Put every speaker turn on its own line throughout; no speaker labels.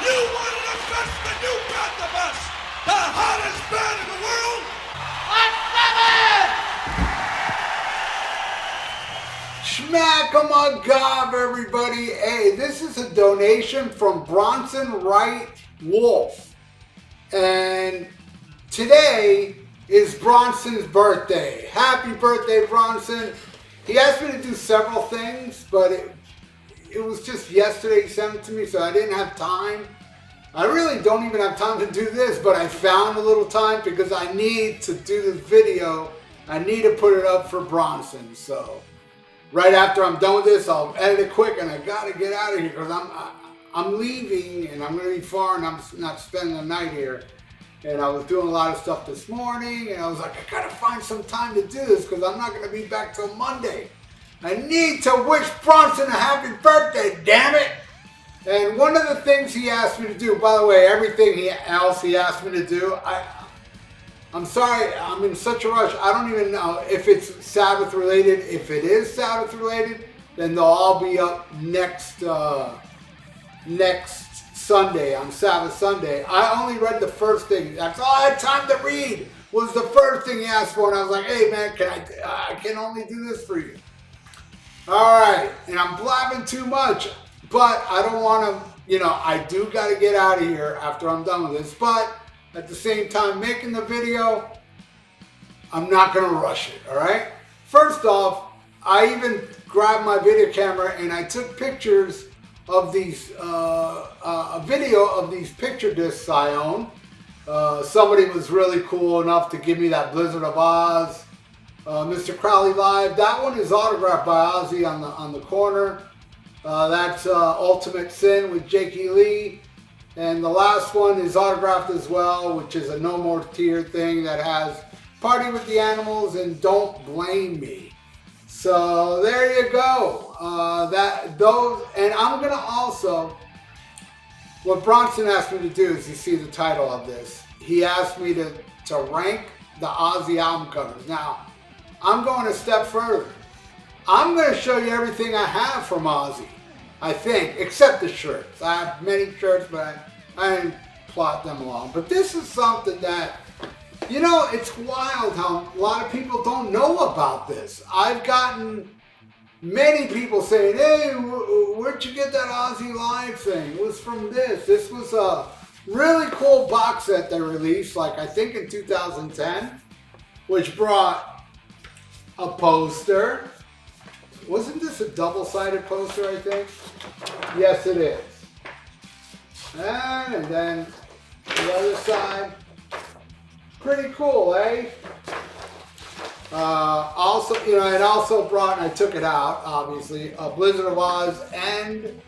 You wanted the best, and you got the best. The hottest band in the world.
Schmack 'em a gob, everybody. Hey, this is a donation from Bronson Wright-Wolfe. And today is Bronson's birthday. Happy birthday, Bronson. He asked me to do several things, but it was just yesterday he sent it to me, so I didn't have time. I really don't even have time to do this, but I found a little time because I need to do this video. I need to put it up for Bronson, so right after I'm done with this, I'll edit it quick, and I gotta get out of here because I'm leaving, and I'm gonna be far, and I'm not spending the night here. And I was doing a lot of stuff this morning, and I was like, I gotta find some time to do this because I'm not gonna be back till Monday. I need to wish Bronson a happy birthday, damn it! And one of the things he asked me to do, by the way, everything else he asked me to do, I'm sorry, I'm in such a rush. I don't even know if it's Sabbath related. If it is Sabbath related, then they'll all be up next Sunday, on Sabbath Sunday. I only read the first thing. That's all I had time to read, was the first thing he asked for. And I was like, hey man, I can only do this for you. All right, and I'm blabbing too much, but I don't want to, I do got to get out of here after I'm done with this. But at the same time, making the video, I'm not going to rush it, all right? First off, I even grabbed my video camera and I took pictures of these, a video of these picture discs I own. Somebody was really cool enough to give me that Blizzard of Oz, Mr. Crowley Live. That one is autographed by Ozzy on the corner. That's Ultimate Sin with Jakey Lee. And the last one is autographed as well, which is a No More Tear thing that has Party with the Animals and Don't Blame Me. So there you go. And I'm gonna also, what Bronson asked me to do is, you see the title of this, he asked me to rank the Ozzy album covers. Now, I'm going a step further. I'm gonna show you everything I have from Ozzy, I think, except the shirts. I have many shirts, but I didn't plot them along. But this is something that, it's wild how a lot of people don't know about this. I've gotten many people saying, hey, where'd you get that Ozzy Live thing? It was from this. This was a really cool box set they released, like I think in 2010, which brought a poster. Wasn't this a double-sided poster, I think? Yes, it is. And then the other side. Pretty cool, eh? Also, it also brought, and I took it out, obviously, a Blizzard of Oz and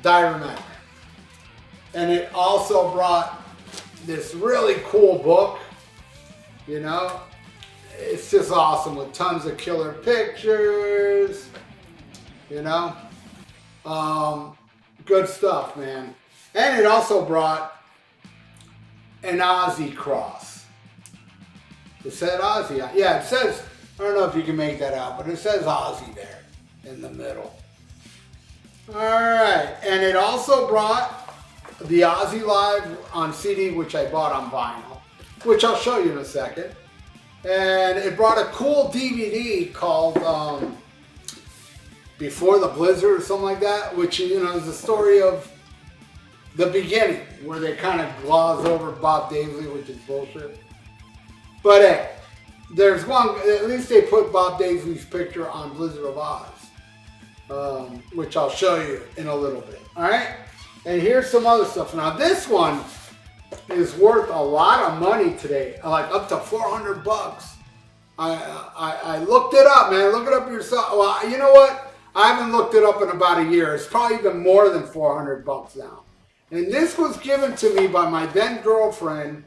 Diary Matter. And it also brought this really cool book, It's just awesome with tons of killer pictures, good stuff, man. And it also brought an Ozzy cross. It said Ozzy. Yeah, it says, I don't know if you can make that out, but it says Ozzy there in the middle. Alright, and it also brought the Ozzy Live on CD, which I bought on vinyl, which I'll show you in a second. And it brought a cool DVD called Before the Blizzard or something like that, which, is the story of the beginning, where they kind of gloss over Bob Daisley, which is bullshit. But hey, there's one, at least they put Bob Daisley's picture on Blizzard of Oz, which I'll show you in a little bit. Alright? And here's some other stuff. Now this one is worth a lot of money today, like up to 400 bucks. I looked it up, man. Look it up yourself. Well, you know what? I haven't looked it up in about a year. It's probably even more than 400 bucks now. And this was given to me by my then girlfriend,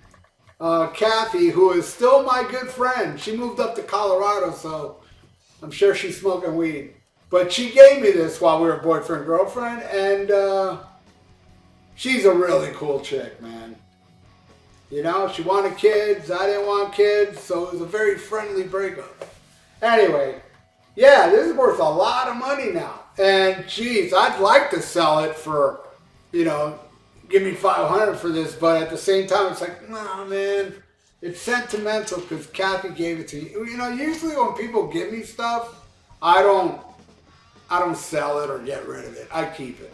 Kathy, who is still my good friend. She moved up to Colorado, so I'm sure she's smoking weed. But she gave me this while we were boyfriend-girlfriend, and she's a really cool chick, man. She wanted kids, I didn't want kids, so it was a very friendly breakup. Anyway, yeah, this is worth a lot of money now. And geez, I'd like to sell it for, you know, give me $500 for this, but at the same time, it's like, nah, man, it's sentimental because Kathy gave it to you. You know, usually when people give me stuff, I don't sell it or get rid of it. I keep it.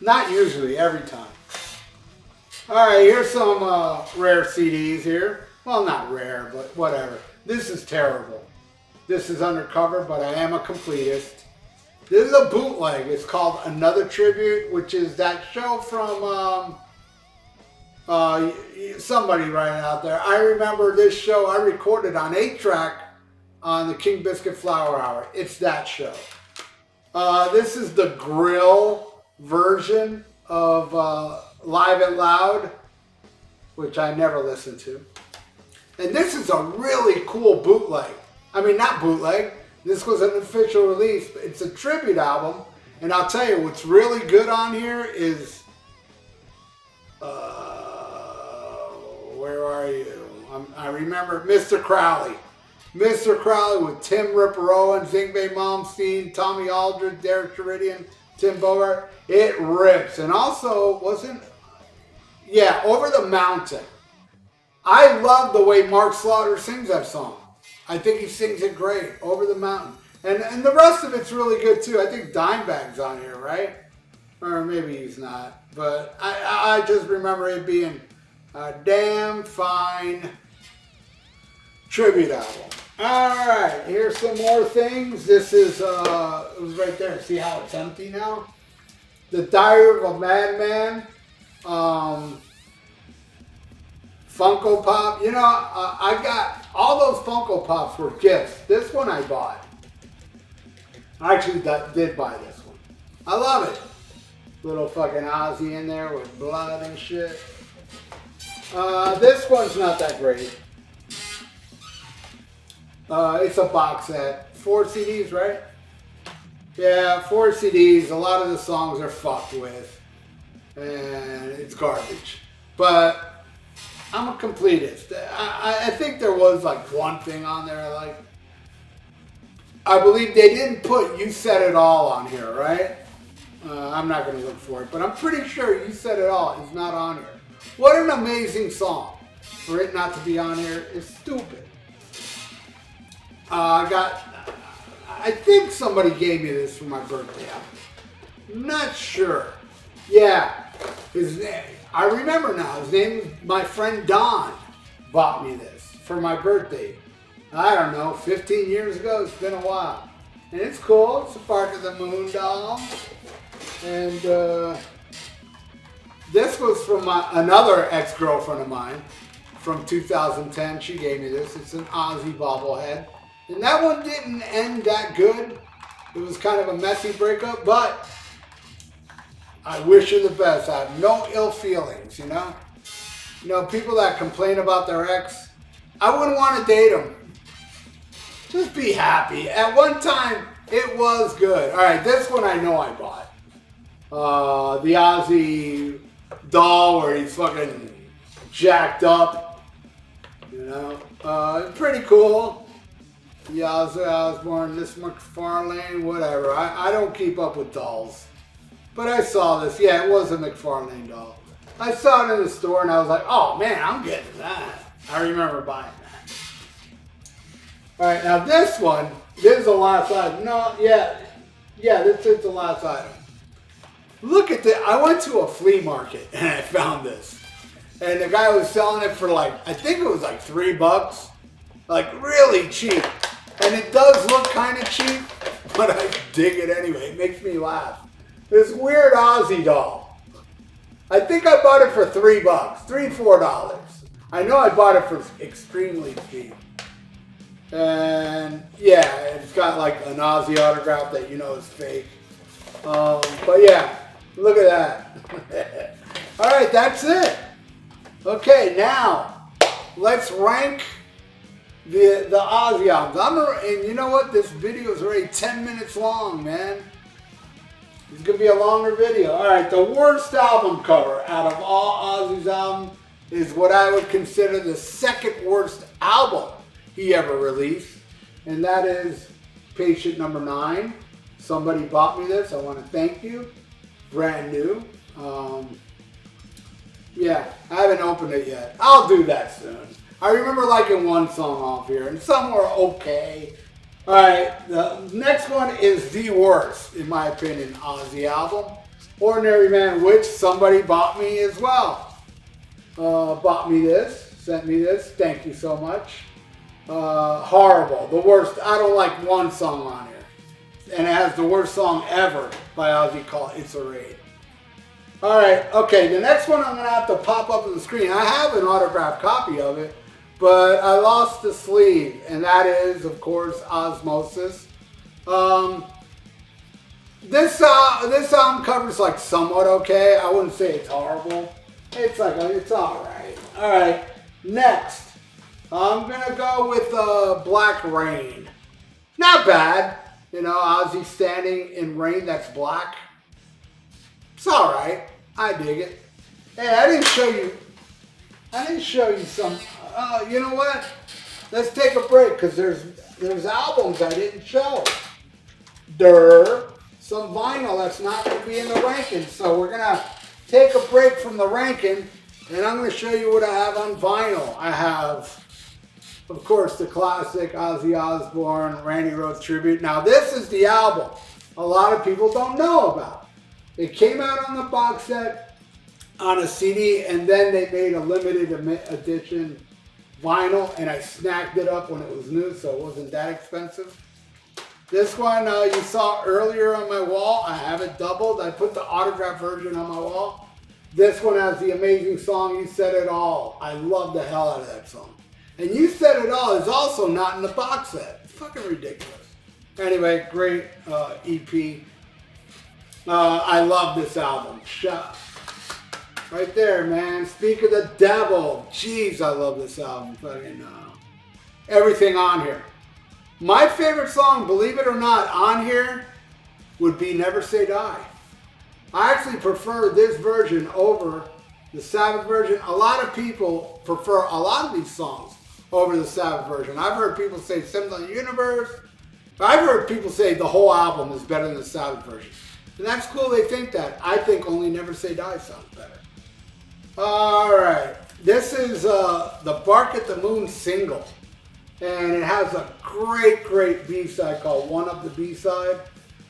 Not usually, every time. All right, here's some rare CDs here. Well, not rare, but whatever. This is terrible. This is undercover, but I am a completist. This is a bootleg. It's called Another Tribute, which is that show from somebody right out there. I remember this show I recorded on 8-track on the King Biscuit Flower Hour. It's that show. This is the grill version of Live It Loud, which I never listened to. And this is a really cool bootleg. I mean, not bootleg. This was an official release. It's a tribute album. And I'll tell you, what's really good on here is... where are you? I remember Mr. Crowley. Mr. Crowley with Tim Ripper Owens, Yngwie Malmsteen, Tommy Aldridge, Derek Sheridan, Tim Bogart. It rips. And also, Over the Mountain. I love the way Mark Slaughter sings that song. I think he sings it great. Over the Mountain. And the rest of it's really good too. I think Dimebag's on here, right? Or maybe he's not. But I just remember it being a damn fine tribute album. Alright, here's some more things. This is, it was right there. See how it's empty now? The Diary of a Madman. Funko Pop. You know, I got all those Funko Pops were gifts. This one I bought. I actually did buy this one. I love it. Little fucking Ozzy in there with blood and shit. This one's not that great. It's a box set. 4 CDs, right? Yeah, 4 CDs. A lot of the songs are fucked with. And it's garbage. But I'm a completist. I think there was like one thing on there I like. I believe they didn't put You Said It All on here, right? I'm not going to look for it, but I'm pretty sure You Said It All is not on here. What an amazing song. For it not to be on here is stupid. I think somebody gave me this for my birthday. I'm not sure. Yeah, his name. I remember now. His name, my friend Don, bought me this for my birthday. I don't know, 15 years ago. It's been a while. And it's cool. It's a Bark of the Moon doll. And this was from another ex-girlfriend of mine from 2010. She gave me this. It's an Ozzy bobblehead. And that one didn't end that good. It was kind of a messy breakup, but I wish her the best. I have no ill feelings, you know? You know, people that complain about their ex, I wouldn't want to date them. Just be happy. At one time, it was good. All right, this one I know I bought. The Ozzy doll where he's fucking jacked up. You know? Pretty cool. The Ozzy Osbourne, this McFarlane, whatever. I don't keep up with dolls. But I saw this. Yeah, it was a McFarlane doll. I saw it in the store and I was like, oh man, I'm getting that. I remember buying that. Alright, now this one, this is the last item. No, yeah, this is the last item. Look at this. I went to a flea market and I found this. And the guy was selling it for like, I think it was like $3. Like really cheap. And it does look kind of cheap, but I dig it anyway. It makes me laugh. This weird Ozzy doll. I think I bought it for $3, $4. I know I bought it for extremely cheap. And yeah, it's got like an Ozzy autograph that you know is fake. But yeah, look at that. All right, that's it. Okay, now let's rank the Ozzy albums. And you know what? This video is already 10 minutes long, man. It's going to be a longer video. Alright, the worst album cover out of all Ozzy's albums is what I would consider the second worst album he ever released. And that is Patient Number 9. Somebody bought me this. I want to thank you. Brand new. Yeah, I haven't opened it yet. I'll do that soon. I remember liking one song off here, and some were okay. All right, the next one is the worst, in my opinion, Ozzy album. Ordinary Man, which somebody bought me as well. Bought me this, sent me this. Thank you so much. Horrible, the worst. I don't like one song on here. And it has the worst song ever by Ozzy called It's a Raid. All right, okay, the next one I'm going to have to pop up on the screen. I have an autographed copy of it, but I lost the sleeve, and that is, of course, Osmosis. This album cover's like somewhat okay. I wouldn't say it's horrible. It's like, it's all right. All right, next, I'm going to go with Black Rain. Not bad. You know, Ozzy standing in rain that's black. It's all right. I dig it. Hey, I didn't show you some. You know what? Let's take a break because there's albums I didn't show. Some vinyl that's not going to be in the ranking. So we're gonna take a break from the ranking, and I'm going to show you what I have on vinyl. I have, of course, the classic Ozzy Osbourne, Randy Rhoads tribute. Now this is the album a lot of people don't know about. It came out on the box set on a CD, and then they made a limited edition vinyl, and I snagged it up when it was new, so it wasn't that expensive. This one you saw earlier on my wall. I have it doubled. I put the autograph version on my wall. This one has the amazing song, You Said It All. I love the hell out of that song. And You Said It All is also not in the box set. It's fucking ridiculous. Anyway, great EP. I love this album. Right there, man. Speak of the Devil. Jeez, I love this album. Fucking everything on here. My favorite song, believe it or not, on here would be Never Say Die. I actually prefer this version over the Sabbath version. A lot of people prefer a lot of these songs over the Sabbath version. I've heard people say Symbol of the Universe. I've heard people say the whole album is better than the Sabbath version. And that's cool, they think that. I think only Never Say Die sounds better. Alright, this is the Bark at the Moon single. And it has a great B-side called One Up the B-side.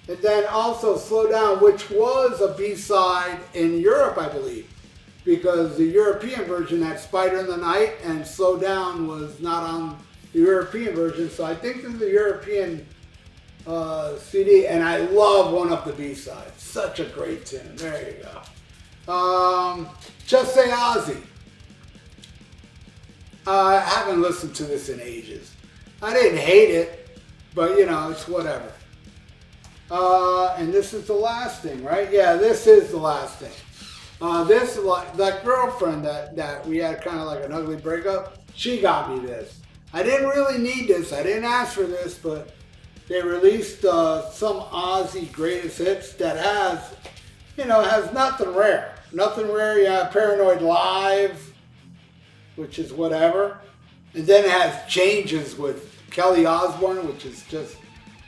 And then also Slow Down, which was a B-side in Europe, I believe. Because the European version had Spider in the Night, and Slow Down was not on the European version. So I think this is the European CD, and I love One Up the B-side. Such a great tune. There you go. Just Say Ozzy. I haven't listened to this in ages. I didn't hate it, but you know, it's whatever. And this is the last thing, right? Yeah, this is the last thing. This, that girlfriend that we had kind of like an ugly breakup, she got me this. I didn't really need this. I didn't ask for this, but they released some Ozzy greatest hits that has, you know, has nothing rare. Nothing rare. You have Paranoid Live, which is whatever. And then it has Changes with Kelly Osbourne, which is just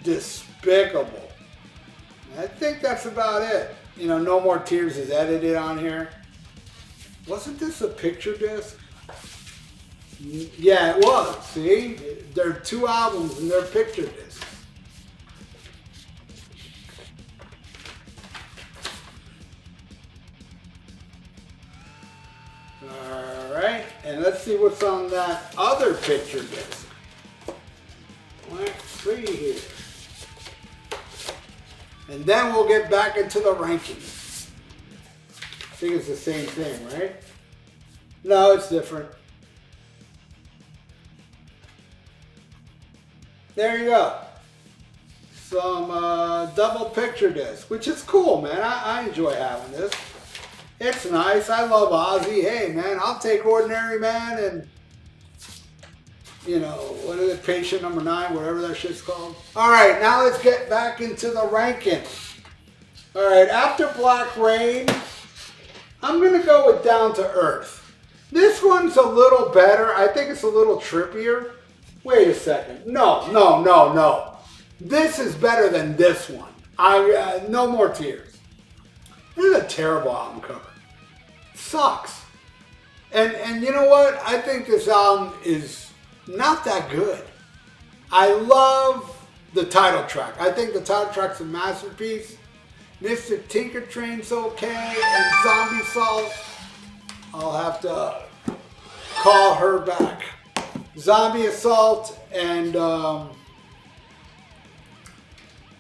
despicable. I think that's about it. You know, No More Tears is edited on here. Wasn't this a picture disc? Yeah, it was. See? There are two albums and they're picture discs. Alright, and let's see what's on that other picture disc. Let's see here. And then we'll get back into the rankings. I think it's the same thing, right? No, it's different. There you go. Some double picture disc, which is cool, man. I enjoy having this. It's nice. I love Ozzy. Hey, man, I'll take Ordinary Man and, you know, what is it, Patient Number 9, whatever that shit's called. All right, now let's get back into the ranking. All right, after Black Rain, I'm going to go with Down to Earth. This one's a little better. I think it's a little trippier. Wait a second. No. This is better than this one. No More Tears. This is a terrible album cover. Sucks. And you know what? I think this album is not that good. I love the title track. I think the title track's a masterpiece. Mr. Tinker Train's okay, and Zombie Salt, I'll have to call her back. Zombie Assault and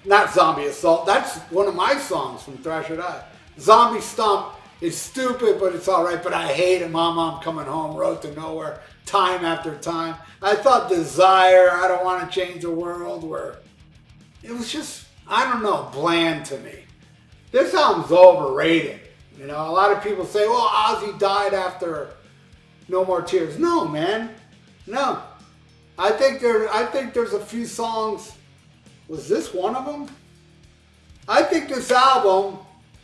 not Zombie Assault. That's one of my songs from Thrash or Die. Zombie Stomp is stupid, but it's all right. But I hate it. Mom Coming Home, Road to Nowhere, time after time. I thought Desire, I Don't Want to Change the World, where it was just, I don't know, bland to me. This album's overrated. You know, a lot of people say, well, Ozzy died after No More Tears. No, man. No. I think there's a few songs. Was this one of them? I think this album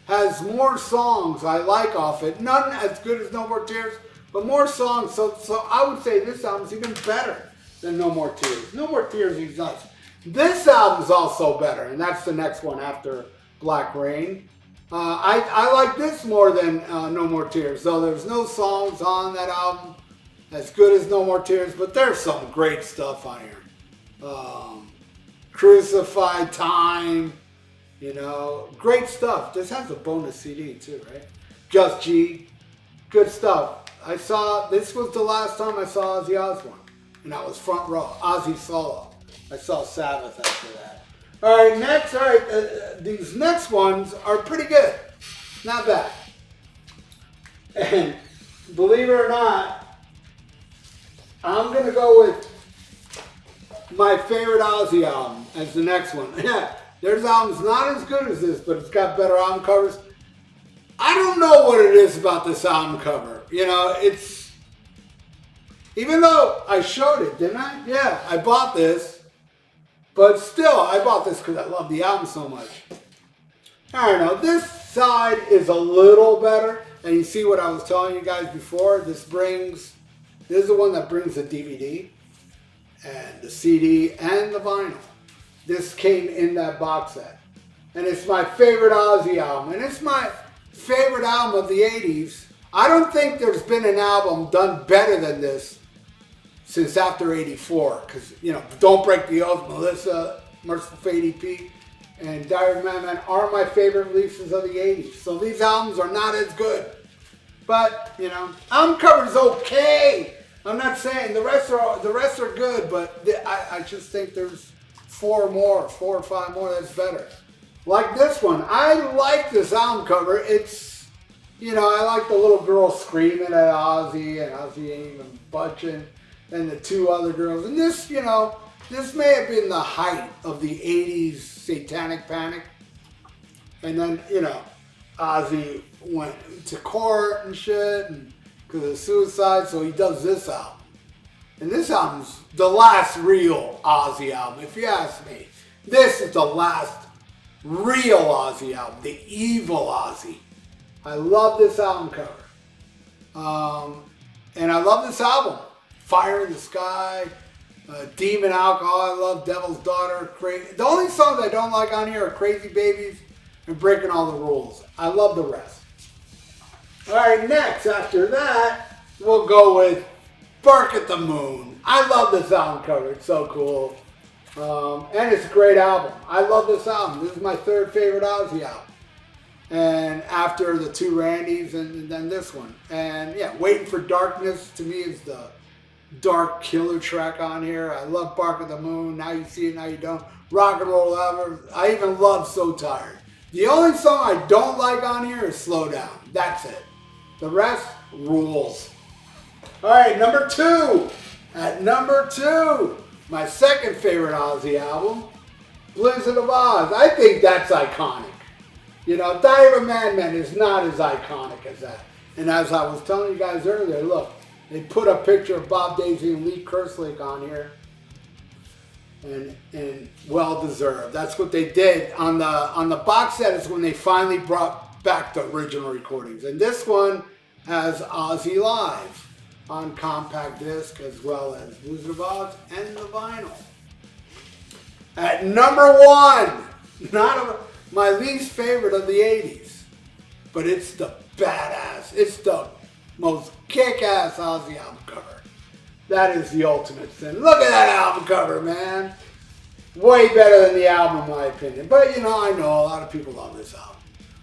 has more songs I like off it. None as good as No More Tears, but more songs. So I would say this album's even better than No More Tears. No More Tears is nuts. This album's also better, and that's the next one after Black Rain. I like this more than No More Tears, though there's no songs on that album as good as No More Tears, but there's some great stuff on here. Crucified Time, you know, great stuff. This has a bonus CD too, right? Just G, good stuff. This was the last time I saw Ozzy Osbourne, and that was front row, Ozzy solo. I saw Sabbath after that. All right, these next ones are pretty good. Not bad. And believe it or not, I'm going to go with my favorite Ozzy album as the next one. Yeah, there's albums not as good as this, but it's got better album covers. I don't know what it is about this album cover. You know, it's... Even though I showed it, didn't I? Yeah, I bought this. But still, I bought this because I love the album so much. I don't know. This side is a little better. And you see what I was telling you guys before. This is the one that brings the DVD and the CD and the vinyl. This came in that box set. And it's my favorite Ozzy album. And it's my favorite album of the 80s. I don't think there's been an album done better than this since after 84, because, you know, Don't Break the Oath, Melissa, Merciful Fate EP, and Diary of a Madman are my favorite releases of the 80s. So these albums are not as good. But, you know, album cover's okay. I'm not saying the rest are good, but I just think there's 4 or 5 more that's better. Like this one. I like this album cover. It's, you know, I like the little girl screaming at Ozzy, and Ozzy ain't even budging. And the 2 other girls. And this, you know, this may have been the height of the 80s satanic panic. And then, you know, Ozzy went to court and shit and because of suicide, so he does this album. And this album's the last real Ozzy album, if you ask me. This is the last real Ozzy album, the evil Ozzy. I love this album cover. And I love this album. Fire in the Sky, Demon Alcohol, I love Devil's Daughter, Crazy. The only songs I don't like on here are Crazy Babies and Breaking All the Rules. I love the rest. Alright, next, after that, we'll go with Bark at the Moon. I love this album cover, it's so cool. And it's a great album. I love this album. This is my 3rd favorite Ozzy album. And after the 2 Randys and then this one. And yeah, Waiting for Darkness to me is the dark killer track on here. I love Bark at the Moon, Now You See It, Now You Don't, Rock and Roll Ever. I even love So Tired. The only song I don't like on here is Slow Down. That's it. The rest rules. Alright, number 2. At number 2, my 2nd favorite Ozzy album, Blizzard of Oz. I think that's iconic. You know, Diary of a Madman is not as iconic as that. And as I was telling you guys earlier, look, they put a picture of Bob Daisy and Lee Kerslake on here, and well deserved. That's what they did on the box set. Is when they finally brought back the original recordings, and this one has Ozzy live on compact disc as well as Wizard of Oz and the vinyl. At number 1, my least favorite of the 80s. But it's the badass. It's the most kick-ass Ozzy album cover. That is the ultimate sin. Look at that album cover, man. Way better than the album, in my opinion. But, you know, I know a lot of people love this album.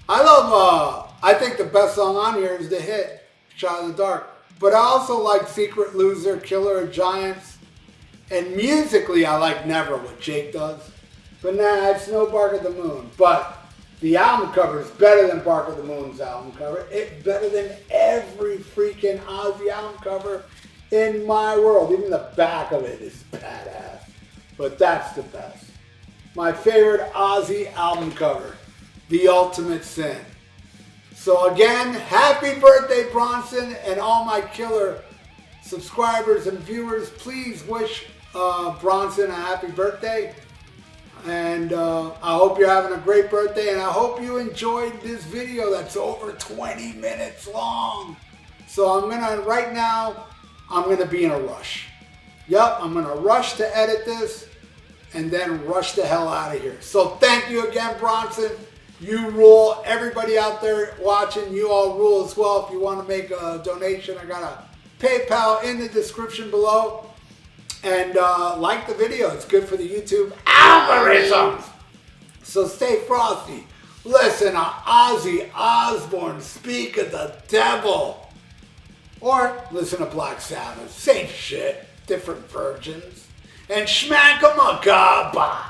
I think the best song on here is the hit, Shot in the Dark. But I also like Secret Loser, Killer of Giants. And musically, I like Never, what Jake does. But nah, it's no Bark at the Moon. But the album cover is better than Bark at the Moon's album cover. It's better than every freaking Ozzy album cover in my world. Even the back of it is badass. But that's the best. My favorite Ozzy album cover, The Ultimate Sin. So again, happy birthday, Bronson, and all my killer subscribers and viewers. Please wish Bronson a happy birthday. And I hope you're having a great birthday, and I hope you enjoyed this video that's over 20 minutes long. So right now, I'm gonna be in a rush. Yup, I'm gonna rush to edit this and then rush the hell out of here. So thank you again, Bronson. You rule. Everybody out there watching, you all rule as well. If you want to make a donation, I got a PayPal in the description below. And like the video, it's good for the YouTube algorithms. So stay frosty. Listen to Ozzy Osbourne speak of the devil. Or listen to Black Sabbath. Same shit, different versions. And schmack 'em a gaba.